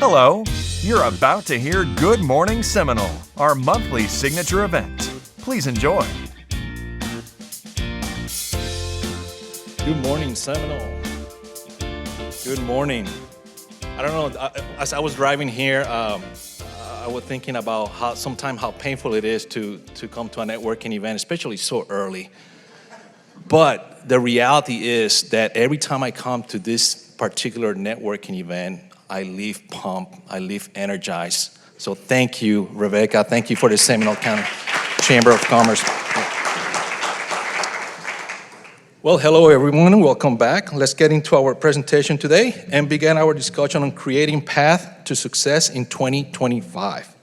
Hello, you're about to hear Good Morning Seminole, our monthly signature event. Please enjoy. Good morning, Seminole. Good morning. I don't know, as I was driving here, I was thinking about how painful it is to come to a networking event, especially so early. But the reality is that every time I come to this particular networking event, I leave pumped, I leave energized. So thank you, Rebecca. Thank you for the Seminole County Chamber of Commerce. Well, hello everyone, welcome back. Let's get into our presentation today and begin our discussion on creating path to success in 2025.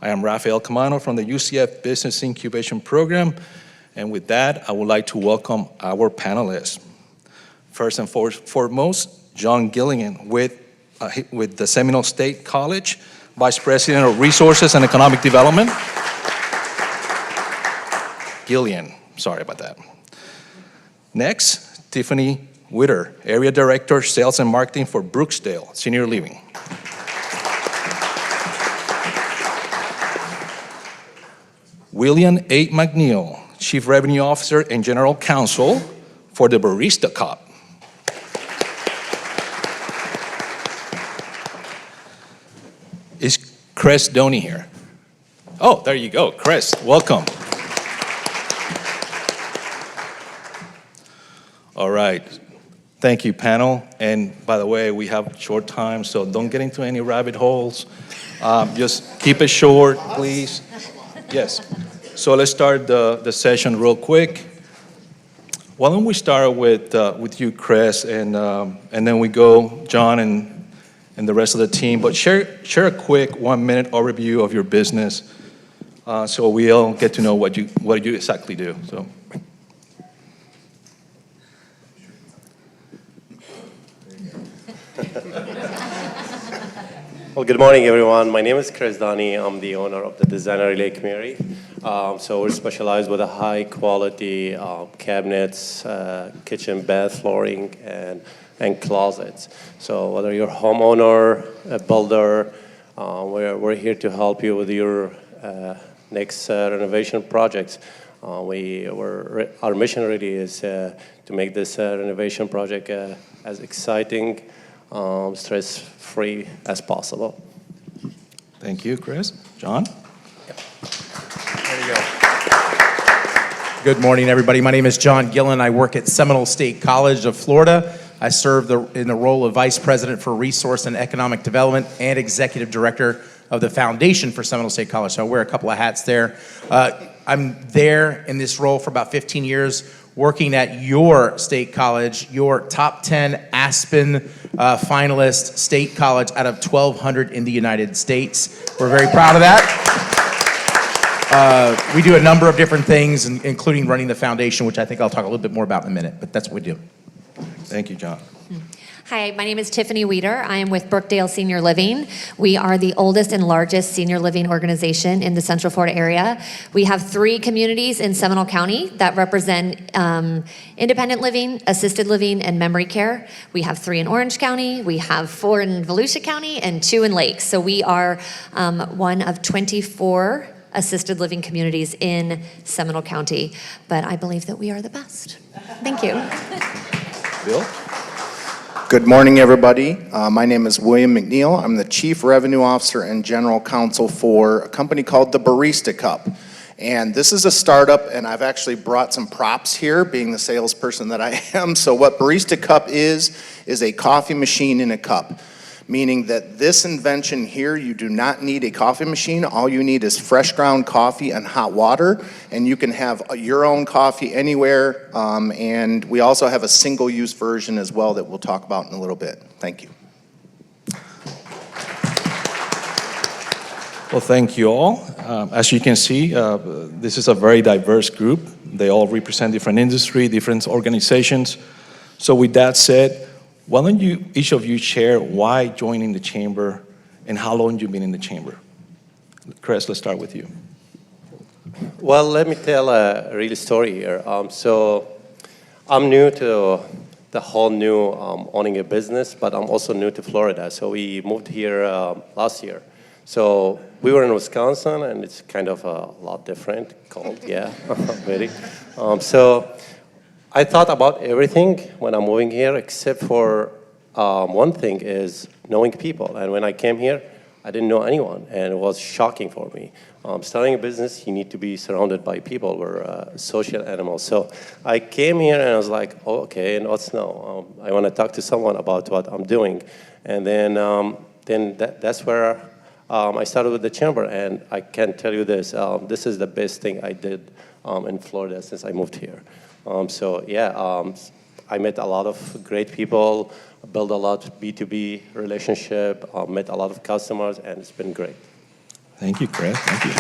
I am Rafael Caamano from the UCF Business Incubation Program, and with that, I would like to welcome our panelists. First and foremost, John Gyllin with the Seminole State College, Vice President of Resources and Economic Development. Gyllin, sorry about that. Next, Tiffany Wieder, Area Director, Sales and Marketing for Brookdale Senior Living. William A. McNeil, Chief Revenue Officer and General Counsel for the Barista Cup. Is Chris Doney here? Oh, there you go, Chris, welcome. All right, thank you, panel. And by the way, we have short time, so don't get into any rabbit holes. Just keep it short, please. Yes, so let's start the session real quick. Why don't we start with you, Chris, and then we go, John, and the rest of the team. But share a quick 1-minute overview of your business, so we all get to know what you exactly do. So. Well, good morning, everyone. My name is Chris Doney. I'm the owner of the Designery Lake Mary. So we're specialized with a high-quality cabinets, kitchen, bath, flooring, and closets. So whether you're a homeowner, a builder, we're here to help you with your next renovation projects. Our mission really is to make this renovation project as exciting, stress-free as possible. Thank you, Chris. John? Yep. There you go. Good morning, everybody. My name is John Gyllin. I work at Seminole State College of Florida. I serve in the role of Vice President for Resource and Economic Development and Executive Director of the Foundation for Seminole State College. So I wear a couple of hats there. I'm there in this role for about 15 years, working at your state college, your top 10 Aspen finalist state college out of 1,200 in the United States. We're very proud of that. We do a number of different things, including running the foundation, which I think I'll talk a little bit more about in a minute, but that's what we do. Thank you, John. Hi, my name is Tiffany Wieder. I am with Brookdale Senior Living. We are the oldest and largest senior living organization in the Central Florida area. We have 3 communities in Seminole County that represent independent living, assisted living, and memory care. We have 3 in Orange County, we have 4 in Volusia County, and 2 in Lakes. So we are one of 24 assisted living communities in Seminole County, but I believe that we are the best. Thank you. Bill? Good morning, everybody. My name is William McNeil. I'm the Chief Revenue Officer and General Counsel for a company called the Barista Cup. And this is a startup, and I've actually brought some props here, being the salesperson that I am. So what Barista Cup is a coffee machine in a cup, meaning that this invention here, you do not need a coffee machine. All you need is fresh ground coffee and hot water, and you can have your own coffee anywhere. And we also have a single-use version as well that we'll talk about in a little bit. Thank you. Well, thank you all. As you can see, this is a very diverse group. They all represent different industry, different organizations. So with that said, why don't each of you share why joining the chamber and how long you've been in the chamber? Chris, let's start with you. Well, let me tell a real story here. So I'm new to the a whole new owning a business, but I'm also new to Florida. So we moved here last year. So we were in Wisconsin, and it's kind of a lot different, cold, yeah, very. So I thought about everything when I'm moving here, except for one thing is knowing people. And when I came here, I didn't know anyone, and it was shocking for me. Starting a business, you need to be surrounded by people. We're social animals. So I came here, and I was like, oh, okay, and what's now? I want to talk to someone about what I'm doing. And then that's where I started with the chamber, and I can tell you this. This is the best thing I did in Florida since I moved here. I met a lot of great people, built a lot of B2B relationship, met a lot of customers, and it's been great. Thank you, Chris. Thank you.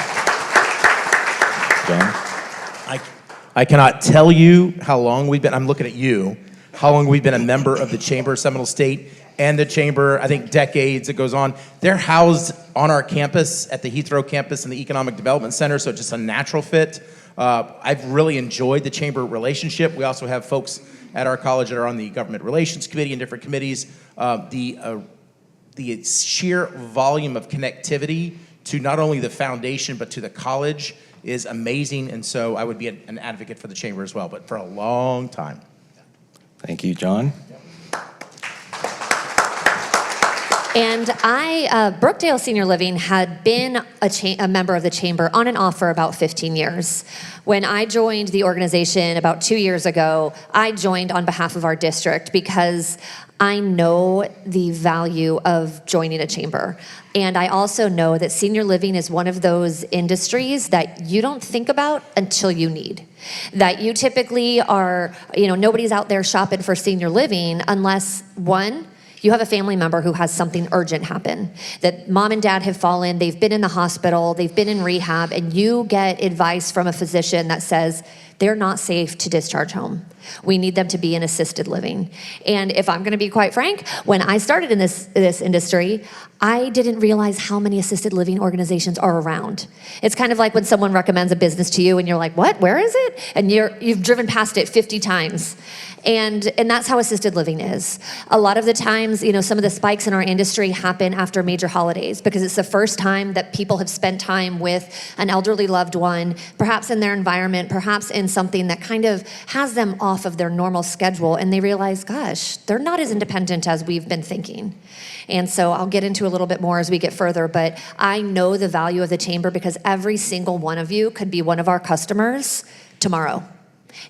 John? I cannot tell you how long we've been, I'm looking at you, how long we've been a member of the Chamber of Seminole State and the Chamber, I think decades, it goes on. They're housed on our campus at the Heathrow campus in the Economic Development Center, so just a natural fit. I've really enjoyed the Chamber relationship. We also have folks at our college that are on the Government Relations Committee and different committees. The sheer volume of connectivity to not only the foundation but to the college is amazing, and so I would be an advocate for the Chamber as well, but for a long time. Thank you, John. And Brookdale Senior Living had been a member of the Chamber on and off for about 15 years. When I joined the organization about 2 years ago, I joined on behalf of our district because I know the value of joining a chamber. And I also know that senior living is one of those industries that you don't think about until you need. That you typically are, nobody's out there shopping for senior living unless, one, you have a family member who has something urgent happen, that mom and dad have fallen, they've been in the hospital, they've been in rehab, and you get advice from a physician that says they're not safe to discharge home. We need them to be in assisted living. And if I'm gonna be quite frank, when I started in this industry, I didn't realize how many assisted living organizations are around. It's kind of like when someone recommends a business to you and you're like, what, where is it? And you've driven past it 50 times. And that's how assisted living is. A lot of the times, some of the spikes in our industry happen after major holidays because it's the first time that people have spent time with an elderly loved one, perhaps in their environment, perhaps in something that kind of has them off of their normal schedule, and they realize, gosh, they're not as independent as we've been thinking. And so I'll get into a little bit more as we get further, but I know the value of the chamber because every single one of you could be one of our customers tomorrow.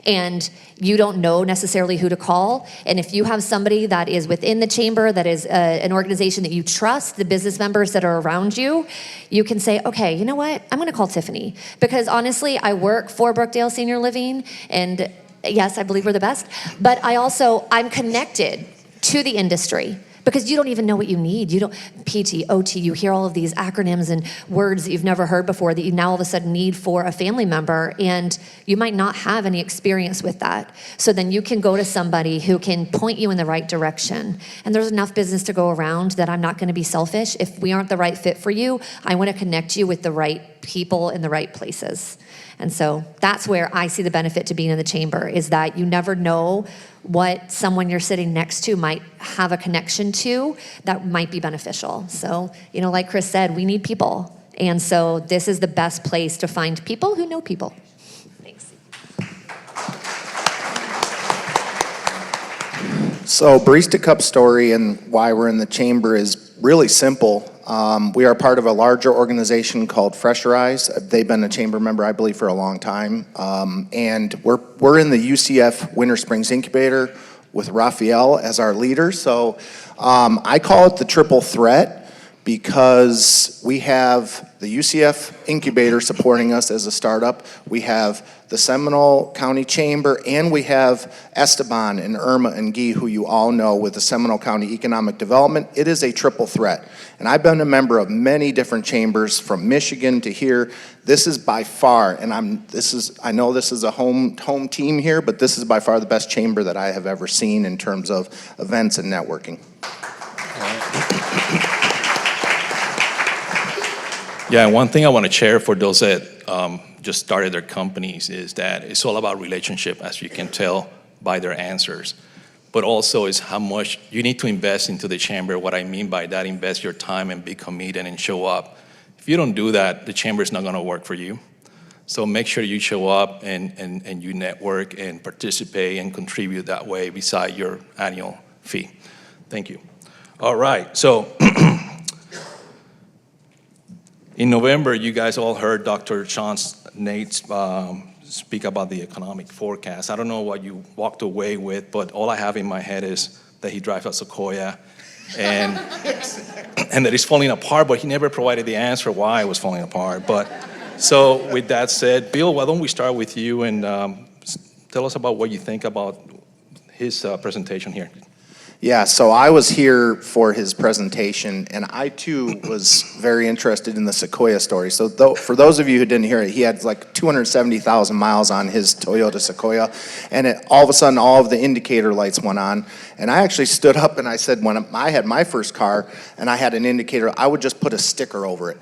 And you don't know necessarily who to call. And if you have somebody that is within the chamber, that is an organization that you trust, the business members that are around you, you can say, okay, you know what? I'm going to call Tiffany. Because honestly, I work for Brookdale Senior Living, and yes, I believe we're the best. But I'm connected to the industry. Because you don't even know what you need. You don't, PT, OT, you hear all of these acronyms and words that you've never heard before that you now all of a sudden need for a family member, and you might not have any experience with that. So then you can go to somebody who can point you in the right direction. And there's enough business to go around that I'm not gonna be selfish. If we aren't the right fit for you, I wanna connect you with the right people in the right places. And so that's where I see the benefit to being in the chamber, is that you never know what someone you're sitting next to might have a connection to that might be beneficial. So, like Chris said, we need people. And so this is the best place to find people who know people. Thanks. So Barista Cup story and why we're in the chamber is really simple. We are part of a larger organization called Fresherize. They've been a chamber member, I believe, for a long time. And we're in the UCF Winter Springs Incubator with Rafael as our leader. So I call it the triple threat because we have the UCF Incubator supporting us as a startup. We have the Seminole County Chamber, and we have Esteban and Irma and Guy, who you all know with the Seminole County Economic Development. It is a triple threat. And I've been a member of many different chambers from Michigan to here. This is by far, and I know this is a home team here, but this is by far the best chamber that I have ever seen in terms of events and networking. Yeah, and one thing I want to share for those that just started their companies is that it's all about relationship, as you can tell by their answers. but also is how much you need to invest into the chamber. What I mean by that, invest your time and be committed and show up. If you don't do that, the chamber is not going to work for you. So make sure you show up and you network and participate and contribute that way beside your annual fee. Thank you. All right, so in November, you guys all heard Dr. Sean Nate speak about the economic forecast. I don't know what you walked away with, but all I have in my head is that he drives a Sequoia and that it's falling apart, but he never provided the answer why it was falling apart. But so with that said, Bill, why don't we start with you and tell us about what you think about his presentation here. Yeah, so I was here for his presentation, and I too was very interested in the Sequoia story. So for those of you who didn't hear it, he had like 270,000 miles on his Toyota Sequoia, and all of a sudden all of the indicator lights went on. And I actually stood up and I said, when I had my first car and I had an indicator, I would just put a sticker over it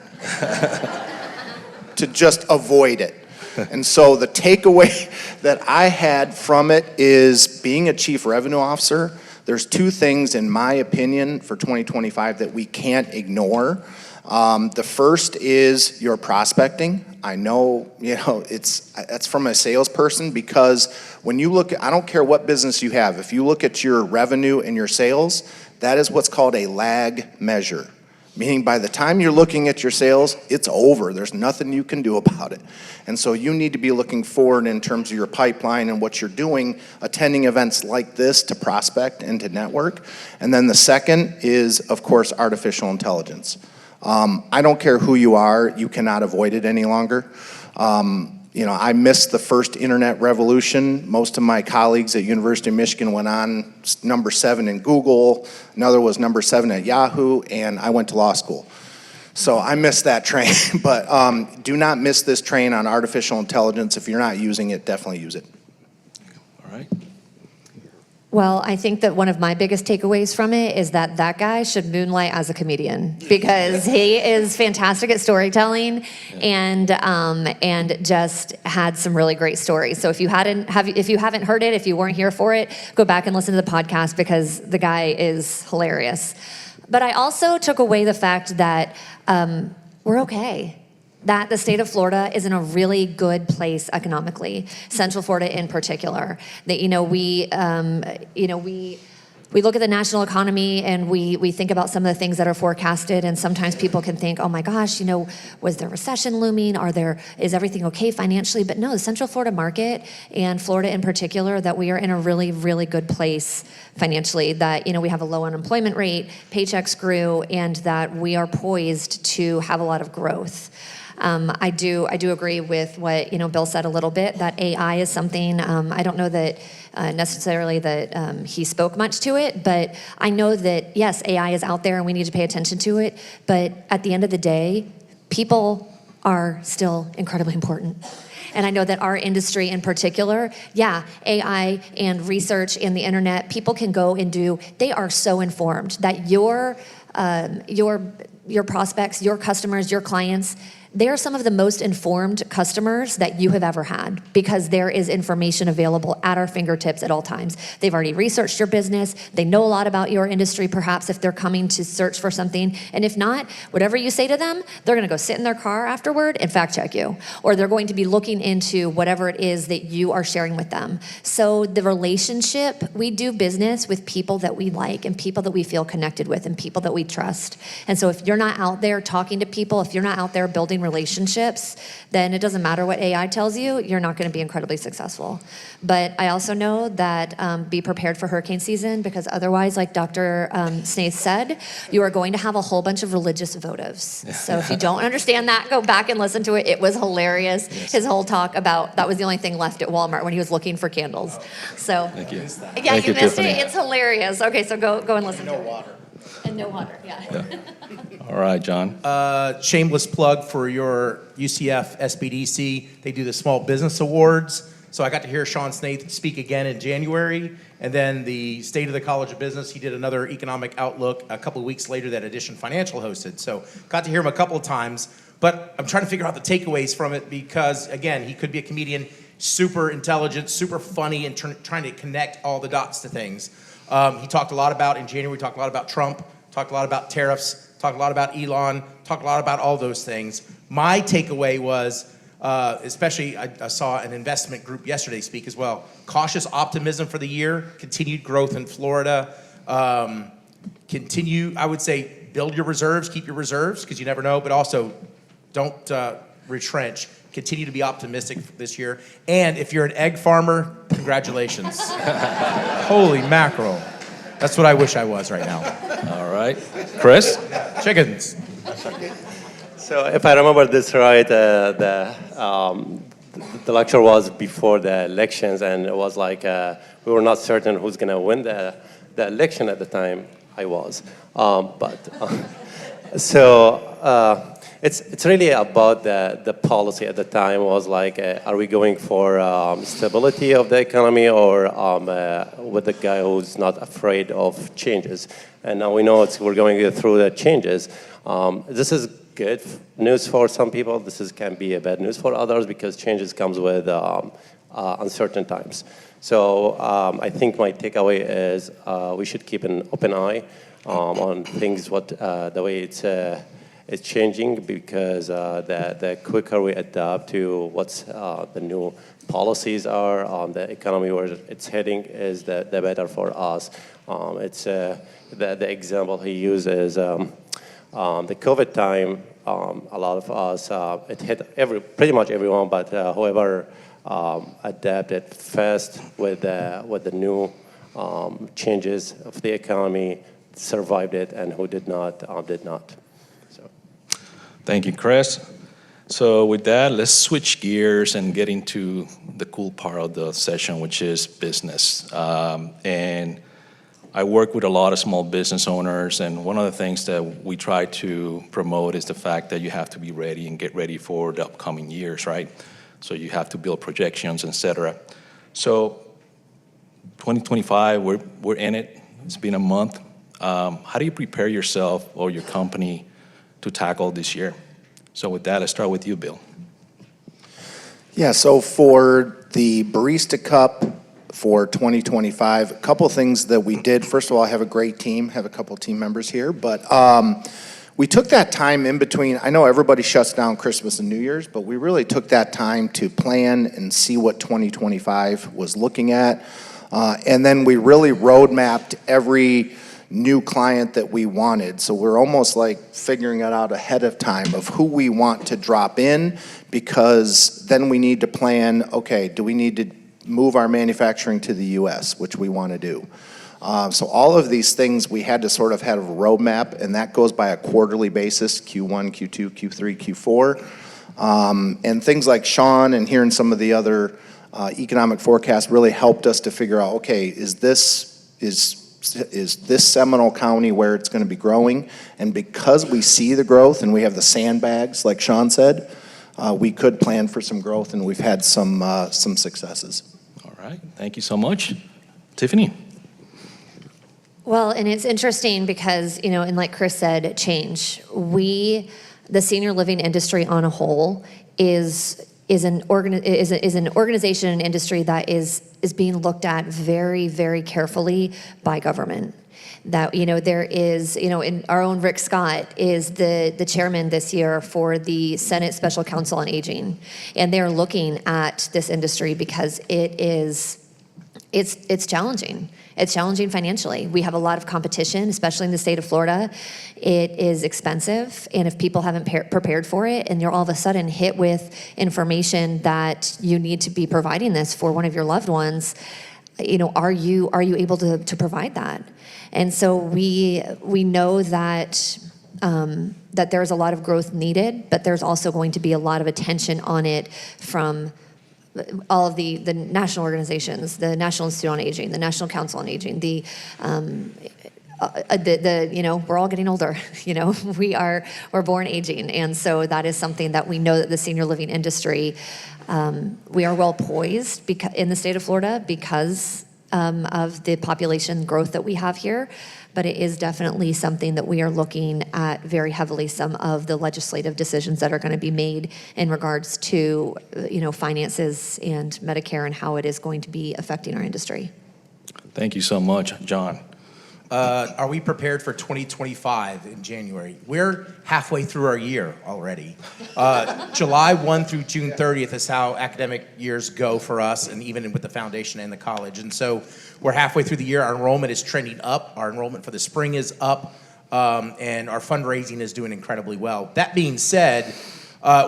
to just avoid it. And so the takeaway that I had from it is, being a chief revenue officer, there's two things, in my opinion, for 2025 that we can't ignore. The first is your prospecting. I know, that's from a salesperson, because when you look at, I don't care what business you have, if you look at your revenue and your sales, that is what's called a lag measure. Meaning by the time you're looking at your sales, it's over. There's nothing you can do about it. And so you need to be looking forward in terms of your pipeline and what you're doing, attending events like this to prospect and to network. And then the second is, of course, artificial intelligence. I don't care who you are, you cannot avoid it any longer. I missed the first internet revolution. Most of my colleagues at University of Michigan went on number 7 in Google, another was number 7 at Yahoo, and I went to law school. So I missed that train, but do not miss this train on artificial intelligence. If you're not using it, definitely use it. All right. Well, I think that one of my biggest takeaways from it is that guy should moonlight as a comedian, because he is fantastic at storytelling and just had some really great stories. So if you haven't heard it, if you weren't here for it, go back and listen to the podcast, because the guy is hilarious. But I also took away the fact that we're okay. That the state of Florida is in a really good place economically, Central Florida in particular. That we look at the national economy and we think about some of the things that are forecasted, and sometimes people can think, oh my gosh, was there recession looming? Is everything okay financially? But no, the Central Florida market and Florida in particular, that we are in a really, really good place financially. That we have a low unemployment rate, paychecks grew, and that we are poised to have a lot of growth. I do agree with what Bill said a little bit, that AI is something, I don't know that necessarily that he spoke much to it, but I know that yes, AI is out there and we need to pay attention to it, but at the end of the day, people are still incredibly important. And I know that our industry in particular, AI and research and the internet, people can go and they are so informed that your prospects, your customers, your clients, they are some of the most informed customers that you have ever had, because there is information available at our fingertips at all times. They've already researched your business. They know a lot about your industry, perhaps, if they're coming to search for something. And if not, whatever you say to them, they're going to go sit in their car afterward and fact check you. Or they're going to be looking into whatever it is that you are sharing with them. So the relationship, we do business with people that we like and people that we feel connected with and people that we trust. And so if you're not out there talking to people, if you're not out there building relationships, then it doesn't matter what AI tells you, you're not going to be incredibly successful. But I also know that be prepared for hurricane season, because otherwise, like Dr. Snaith said, you are going to have a whole bunch of religious votives. So if you don't understand that, go back and listen to it. It was hilarious. Yes. His whole talk about, that was the only thing left at Walmart when he was looking for candles. So Thank you. yeah, Thank you you, missed Tiffany. it. It's hilarious. Okay, so go and listen to it. No water. And no water, yeah. All right, John. Shameless plug for your UCF SBDC. They do the Small Business Awards. So I got to hear Sean Snaith speak again in January. And then the State of the College of Business, he did another economic outlook a couple of weeks later that Edition Financial hosted. So got to hear him a couple of times. But I'm trying to figure out the takeaways from it, because, again, he could be a comedian, super intelligent, super funny, and trying to connect all the dots to things. He talked a lot about, in January, we talked a lot about Trump, talked a lot about tariffs, talked a lot about Elon, talked a lot about all those things. My takeaway was, especially I saw an investment group yesterday speak as well, cautious optimism for the year, continued growth in Florida, continue, I would say, build your reserves, keep your reserves, because you never know, but also don't retrench. Continue to be optimistic this year. And if you're an egg farmer, congratulations. Holy mackerel. That's what I wish I was right now. All right. Chris? Chickens. So if I remember this right, the lecture was before the elections, and it was like we were not certain who's going to win the election at the time. I was. It's really about the policy at the time was like, are we going for stability of the economy or with a guy who's not afraid of changes? And now we know we're going through the changes. This is good news for some people. This can be a bad news for others because changes comes with uncertain times. So I think my takeaway is we should keep an open eye on things, the way it's changing, because the quicker we adapt to what's the new policies are on the economy where it's heading is the better for us. It's the example he uses the COVID time. A lot of us it hit pretty much everyone, but whoever adapted fast with the new changes of the economy survived it, and who did not did not. Thank you, Chris. So with that, let's switch gears and get into the cool part of the session, which is business. And I work with a lot of small business owners, and one of the things that we try to promote is the fact that you have to be ready and get ready for the upcoming years, right? So you have to build projections, et cetera. So 2025, we're in it. It's been a month. How do you prepare yourself or your company to tackle this year? So with that, let's start with you, Bill. Yeah, so for the Barista Cup for 2025, a couple things that we did. First of all, I have a great team, have a couple team members here, but we took that time in between. I know everybody shuts down Christmas and New Year's, but we really took that time to plan and see what 2025 was looking at. And then we really roadmapped every new client that we wanted. So we're almost like figuring it out ahead of time of who we want to drop in, because then we need to plan, okay, do we need to move our manufacturing to the US, which we want to do. So all of these things we had to sort of have a roadmap, and that goes by a quarterly basis, Q1, Q2, Q3, Q4. And things like Sean and hearing some of the other economic forecasts really helped us to figure out, okay, is this Seminole County where it's going to be growing? And because we see the growth and we have the sandbags, like Sean said, we could plan for some growth, and we've had some successes. All right, thank you so much. Tiffany? Well, and it's interesting because, and like Chris said, change. The senior living industry on a whole is an organization and industry that is being looked at very, very carefully by government. That, there is, in our own Rick Scott is the chairman this year for the Senate Special Counsel on Aging. And they're looking at this industry because it's challenging. It's challenging financially. We have a lot of competition, especially in the state of Florida. It is expensive, and if people haven't prepared for it, and you're all of a sudden hit with information that you need to be providing this for one of your loved ones, are you able to provide that? And so we know that that there's a lot of growth needed, but there's also going to be a lot of attention on it from all of the national organizations, the National Institute on Aging, the National Council on Aging, we're all getting older. We're born aging, and so that is something that we know that the senior living industry, we are well poised in the state of Florida because of the population growth that we have here. But it is definitely something that we are looking at very heavily, some of the legislative decisions that are going to be made in regards to, finances and Medicare and how it is going to be affecting our industry. Thank you so much, John. Are we prepared for 2025 in January? We're halfway through our year already. July 1 through June 30th is how academic years go for us, and even with the foundation and the college. And so we're halfway through the year. Our enrollment is trending up. Our enrollment for the spring is up, and our fundraising is doing incredibly well. That being said,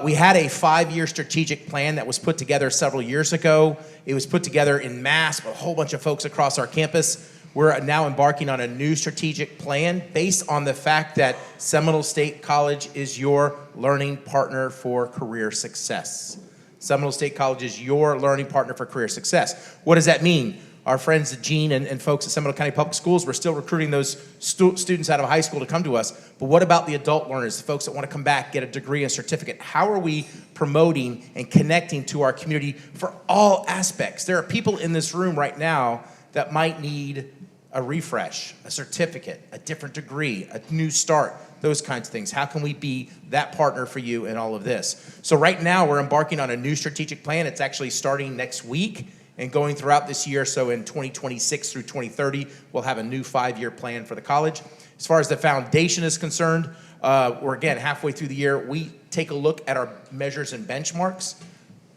we had a 5-year strategic plan that was put together several years ago. It was put together in mass with a whole bunch of folks across our campus. We're now embarking on a new strategic plan based on the fact that Seminole State College is your learning partner for career success. Seminole State College is your learning partner for career success. What does that mean? Our friends at Gene and folks at Seminole County Public Schools, we're still recruiting those students out of high school to come to us. But what about the adult learners, the folks that want to come back, get a degree and certificate? How are we promoting and connecting to our community for all aspects? There are people in this room right now that might need a refresh, a certificate, a different degree, a new start, those kinds of things. How can we be that partner for you in all of this? So right now we're embarking on a new strategic plan. It's actually starting next week and going throughout this year. So in 2026 through 2030, we'll have a new 5-year plan for the college. As far as the foundation is concerned, we're again halfway through the year. We take a look at our measures and benchmarks.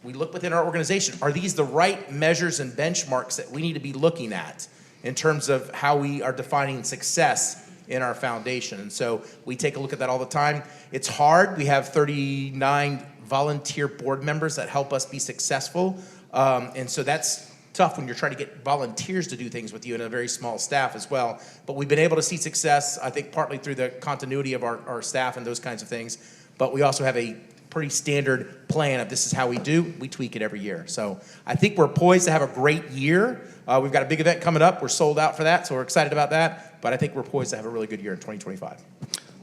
We look within our organization. Are these the right measures and benchmarks that we need to be looking at in terms of how we are defining success in our foundation? And so we take a look at that all the time. It's hard. We have 39 volunteer board members that help us be successful. And so that's tough when you're trying to get volunteers to do things with you and a very small staff as well. But we've been able to see success, I think, partly through the continuity of our staff and those kinds of things. But we also have a pretty standard plan of this is how we do. We tweak it every year. So I think we're poised to have a great year. We've got a big event coming up. We're sold out for that, so we're excited about that. But I think we're poised to have a really good year in 2025.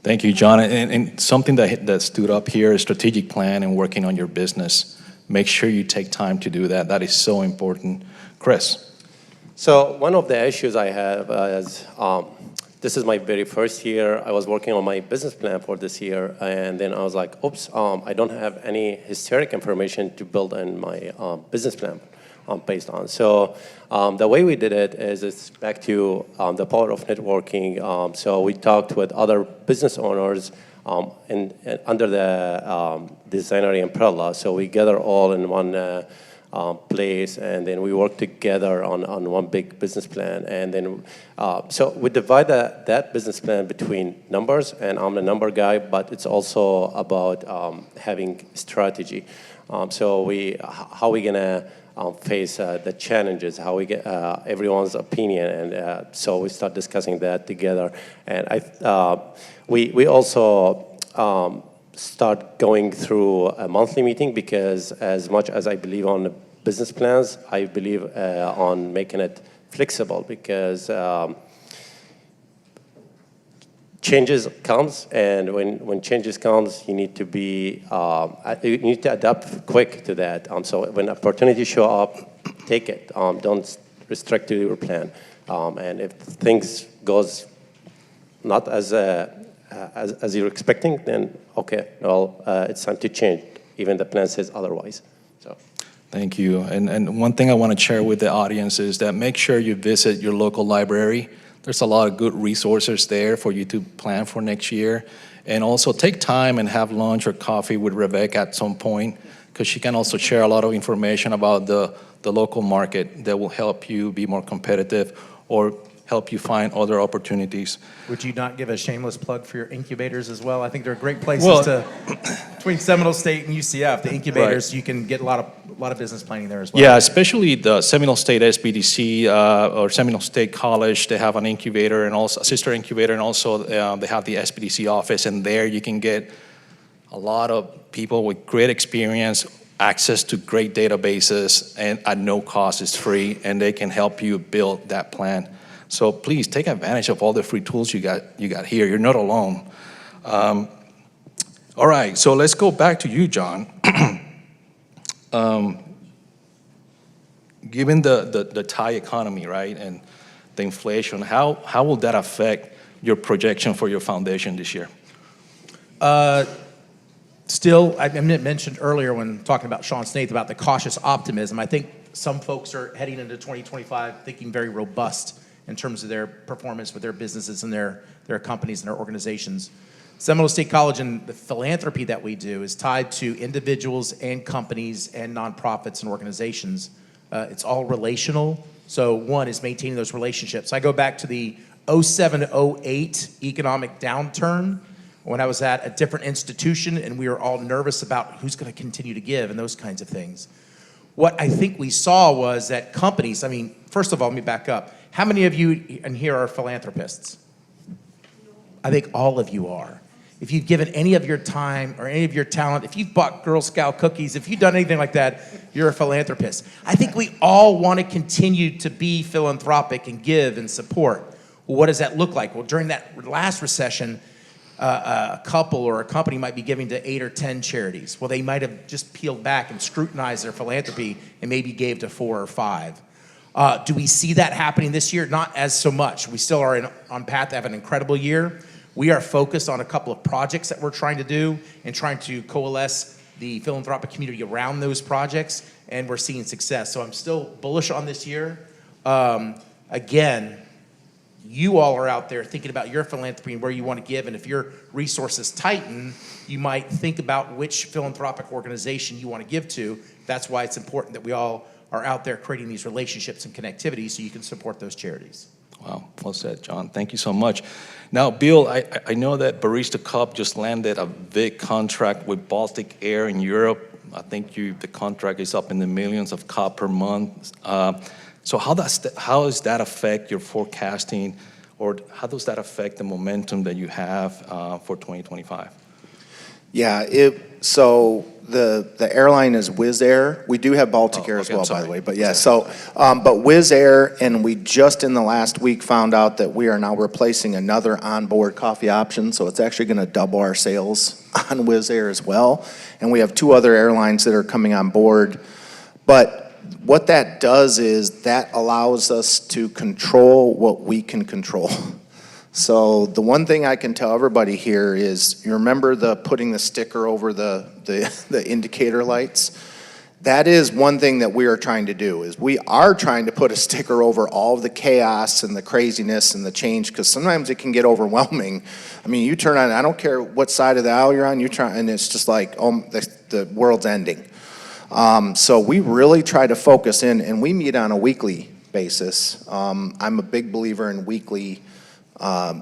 Thank you, John. And something that stood up here is strategic plan and working on your business. Make sure you take time to do that. That is so important. Chris. So one of the issues I have is this is my very first year. I was working on my business plan for this year, and then I was like, oops, I don't have any historic information to build in my business plan based on. So the way we did it is it's back to the power of networking. So we talked with other business owners under the Designery umbrella. So we gather all in one place, and then we work together on one big business plan. And then, so we divide that business plan between numbers, and I'm the number guy, but it's also about having strategy. So how we gonna face the challenges, how we get everyone's opinion, and so we start discussing that together. And we also start going through a monthly meeting, because as much as I believe on the business plans, I believe on making it flexible, because changes comes, and when changes comes, you need to be you need to adapt quick to that. So when opportunities show up, take it. Don't restrict to your plan. And if things goes not as you're expecting, then okay, well, it's time to change. Even the plan says otherwise. So, Thank you. And one thing I want to share with the audience is that make sure you visit your local library. There's a lot of good resources there for you to plan for next year. And also take time and have lunch or coffee with Rebecca at some point, because she can also share a lot of information about the local market that will help you be more competitive or help you find other opportunities. Would you not give a shameless plug for your incubators as well? I think they're great places between Seminole State and UCF, the incubators, right. You can get a lot of business planning there as well. Yeah, especially the Seminole State SBDC or Seminole State College. They have an incubator and also a sister incubator, and also they have the SBDC office, and there you can get a lot of people with great experience, access to great databases, and at no cost. It's free, and they can help you build that plan. So please take advantage of all the free tools you got here. You're not alone. All right, so let's go back to you, John. Given the Thai economy, right, and the inflation, how will that affect your projection for your foundation this year? Still, I mentioned earlier when talking about Sean Snaith about the cautious optimism. I think some folks are heading into 2025 thinking very robust in terms of their performance with their businesses and their companies and their organizations. Seminole State College and the philanthropy that we do is tied to individuals and companies and nonprofits and organizations. It's all relational. So one is maintaining those relationships. I go back to the 07-08 economic downturn when I was at a different institution and we were all nervous about who's going to continue to give and those kinds of things. What I think we saw was that companies, I mean, first of all, let me back up. How many of you in here are philanthropists? I think all of you are. If you've given any of your time or any of your talent, if you've bought Girl Scout cookies, if you've done anything like that, you're a philanthropist. I think we all want to continue to be philanthropic and give and support. Well, what does that look like? Well, during that last recession, a couple or a company might be giving to 8 or 10 charities. Well, they might have just peeled back and scrutinized their philanthropy and maybe gave to 4 or 5. Do we see that happening this year? Not as so much. We still are on path to have an incredible year. We are focused on a couple of projects that we're trying to do and trying to coalesce the philanthropic community around those projects, and we're seeing success. So I'm still bullish on this year. Again, you all are out there thinking about your philanthropy and where you want to give, and if your resources tighten, you might think about which philanthropic organization you want to give to. That's why it's important that we all are out there creating these relationships and connectivity so you can support those charities. Wow, well said, John. Thank you so much. Now, Bill, I know that Barista Cup just landed a big contract with Baltic Air in Europe. I think the contract is up in the millions of cup per month. So how does that affect your forecasting, or how does that affect the momentum that you have for 2025? Yeah, so the airline is Wizz Air. We do have Baltic Air as well, by the way. But yeah, but Wizz Air, and we just in the last week found out that we are now replacing another onboard coffee option. So it's actually going to double our sales on Wizz Air as well. And we have 2 other airlines that are coming on board. But what that does is that allows us to control what we can control. So the one thing I can tell everybody here is, you remember putting the sticker over the indicator lights? That is one thing that we are trying to do, is we are trying to put a sticker over all of the chaos and the craziness and the change, because sometimes it can get overwhelming. I mean, you turn on, I don't care what side of the aisle you're on, and it's just like, oh, the world's ending. So we really try to focus in, and we meet on a weekly basis. I'm a big believer in weekly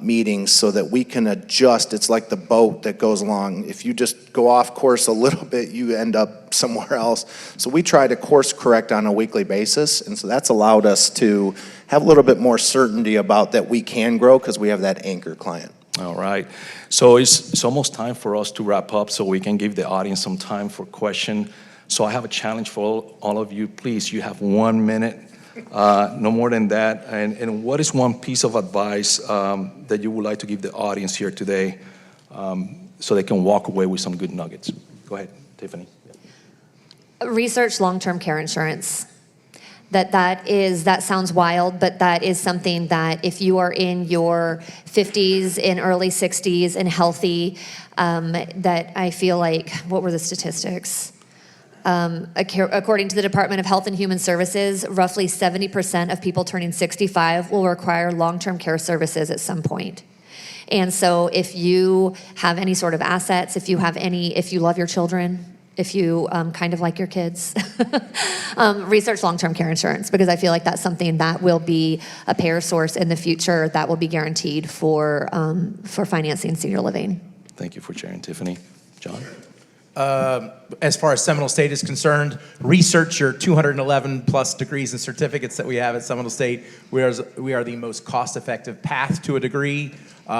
meetings so that we can adjust. It's like the boat that goes along. If you just go off course a little bit, you end up somewhere else. So we try to course correct on a weekly basis, and so that's allowed us to have a little bit more certainty about that we can grow because we have that anchor client. All right. So it's almost time for us to wrap up so we can give the audience some time for question. So I have a challenge for all of you. Please, you have 1 minute. No more than that. And what is one piece of advice that you would like to give the audience here today so they can walk away with some good nuggets? Go ahead, Tiffany. Research long-term care insurance. That sounds wild, but that is something that if you are in your 50s and early 60s and healthy, that I feel like, what were the statistics? According to the Department of Health and Human Services, roughly 70% of people turning 65 will require long-term care services at some point. And so if you have any sort of assets, if you love your children, if you kind of like your kids, research long-term care insurance, because I feel like that's something that will be a payer source in the future that will be guaranteed for financing senior living. Thank you for sharing, Tiffany. John? As far as Seminole State is concerned, research your 211 plus degrees and certificates that we have at Seminole State. We are the most cost-effective path to a degree.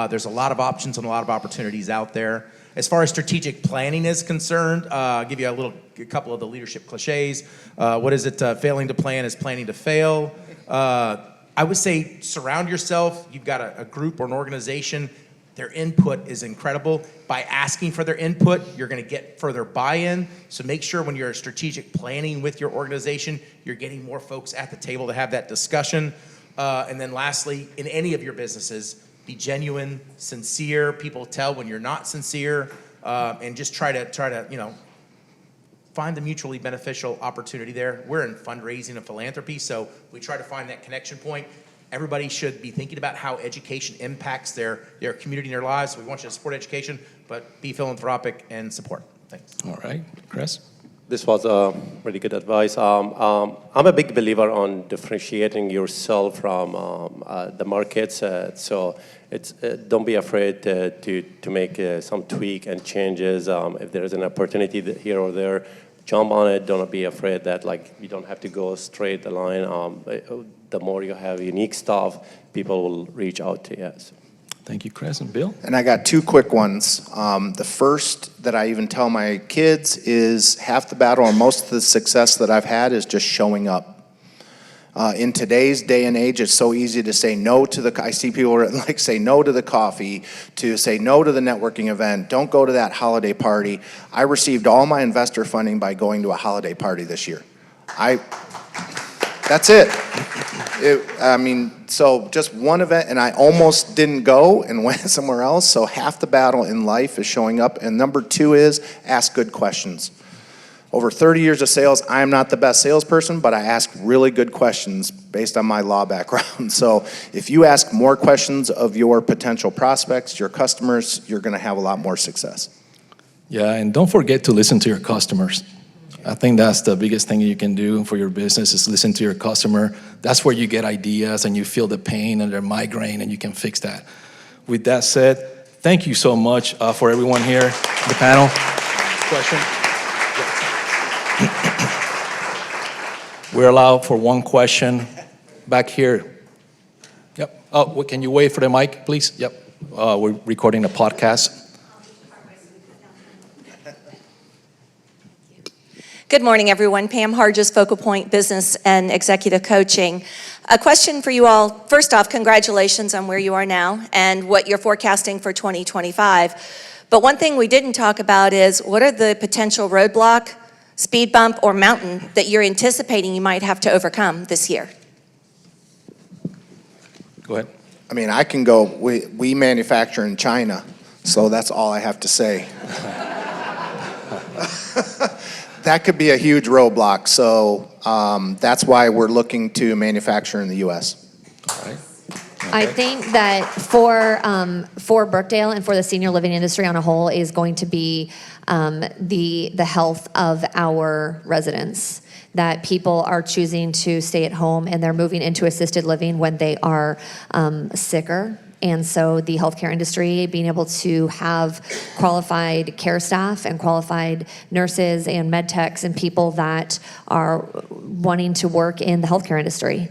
There's a lot of options and a lot of opportunities out there. As far as strategic planning is concerned, I'll give you a couple of the leadership cliches. What is it? Failing to plan is planning to fail. I would say surround yourself. You've got a group or an organization. Their input is incredible. By asking for their input, you're going to get further buy-in. So make sure when you're strategic planning with your organization, you're getting more folks at the table to have that discussion. And then lastly, in any of your businesses, be genuine, sincere. People tell when you're not sincere, and just try to find the mutually beneficial opportunity there. We're in fundraising and philanthropy, so we try to find that connection point. Everybody should be thinking about how education impacts their community and their lives. So we want you to support education, but be philanthropic and support. Thanks. All right, Chris? This was really good advice. I'm a big believer on differentiating yourself from the markets. So it's don't be afraid to make some tweak and changes. If there is an opportunity here or there, jump on it. Don't be afraid that you don't have to go straight the line. The more you have unique stuff, people will reach out to you. So. Thank you, Chris. And Bill? And I got two quick ones. The first that I even tell my kids is half the battle or most of the success that I've had is just showing up. In today's day and age, it's so easy to say no to I see people say no to the coffee, to say no to the networking event, don't go to that holiday party. I received all my investor funding by going to a holiday party this year. That's it. So just one event, and I almost didn't go and went somewhere else, so half the battle in life is showing up. And number two is ask good questions. Over 30 years of sales, I am not the best salesperson, but I ask really good questions based on my law background. So if you ask more questions of your potential prospects, your customers, you're going to have a lot more success. Yeah, and don't forget to listen to your customers. I think that's the biggest thing you can do for your business is listen to your customer. That's where you get ideas and you feel the pain and their migraine and you can fix that. With that said, thank you so much for everyone here, the panel. Question? We're allowed for one question back here. Yep. Oh, can you wait for the mic, please? Yep. We're recording a podcast. Good morning, everyone. Pam Harges, Focal Point Business and Executive Coaching. A question for you all. First off, congratulations on where you are now and what you're forecasting for 2025. But one thing we didn't talk about is what are the potential roadblock, speed bump, or mountain that you're anticipating you might have to overcome this year? Go ahead. I can go, we manufacture in China, so that's all I have to say. That could be a huge roadblock, so that's why we're looking to manufacture in the U.S. All right. I think that for Brookdale and for the senior living industry on a whole is going to be the health of our residents. That people are choosing to stay at home and they're moving into assisted living when they are sicker. And so the healthcare industry being able to have qualified care staff and qualified nurses and med techs and people that are wanting to work in the healthcare industry.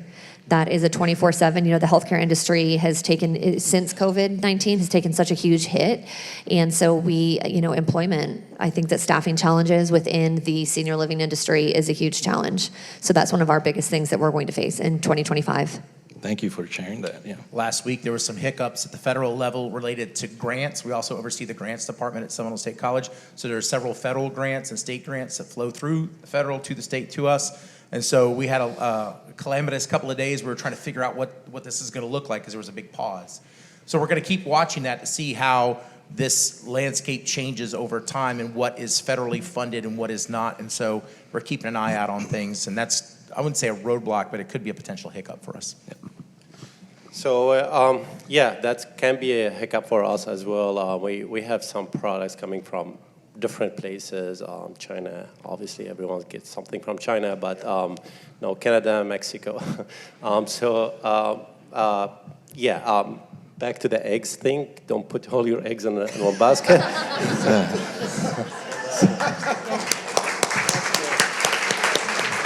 That is a 24/7. The healthcare industry has taken, since COVID-19, has taken such a huge hit. And so employment, I think that staffing challenges within the senior living industry is a huge challenge. So that's one of our biggest things that we're going to face in 2025. Thank you for sharing that. Yeah. Last week, there were some hiccups at the federal level related to grants. We also oversee the grants department at Seminole State College. So there are several federal grants and state grants that flow through the federal to the state to us. And so we had a calamitous couple of days. We were trying to figure out what this is going to look like because there was a big pause. So we're going to keep watching that to see how this landscape changes over time and what is federally funded and what is not. And so we're keeping an eye out on things. And that's, I wouldn't say a roadblock, but it could be a potential hiccup for us. Yep. So that can be a hiccup for us as well. We have some products coming from different places. China, obviously everyone gets something from China, but Canada, Mexico. Back to the eggs thing. Don't put all your eggs in one basket.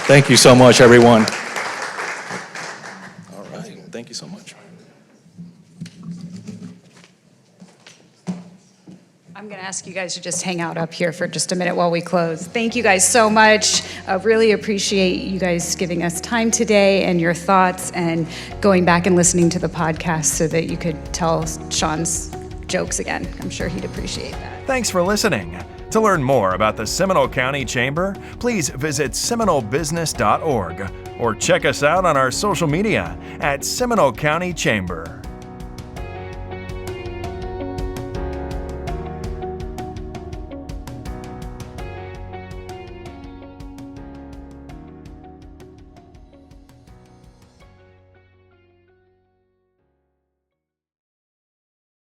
Thank you so much, everyone. All right. Thank you so much. I'm going to ask you guys to just hang out up here for just a minute while we close. Thank you guys so much. I really appreciate you guys giving us time today and your thoughts and going back and listening to the podcast so that you could tell Sean's jokes again. I'm sure he'd appreciate that. Thanks for listening. To learn more about the Seminole County Chamber, please visit seminolebusiness.org or check us out on our social media at Seminole County Chamber.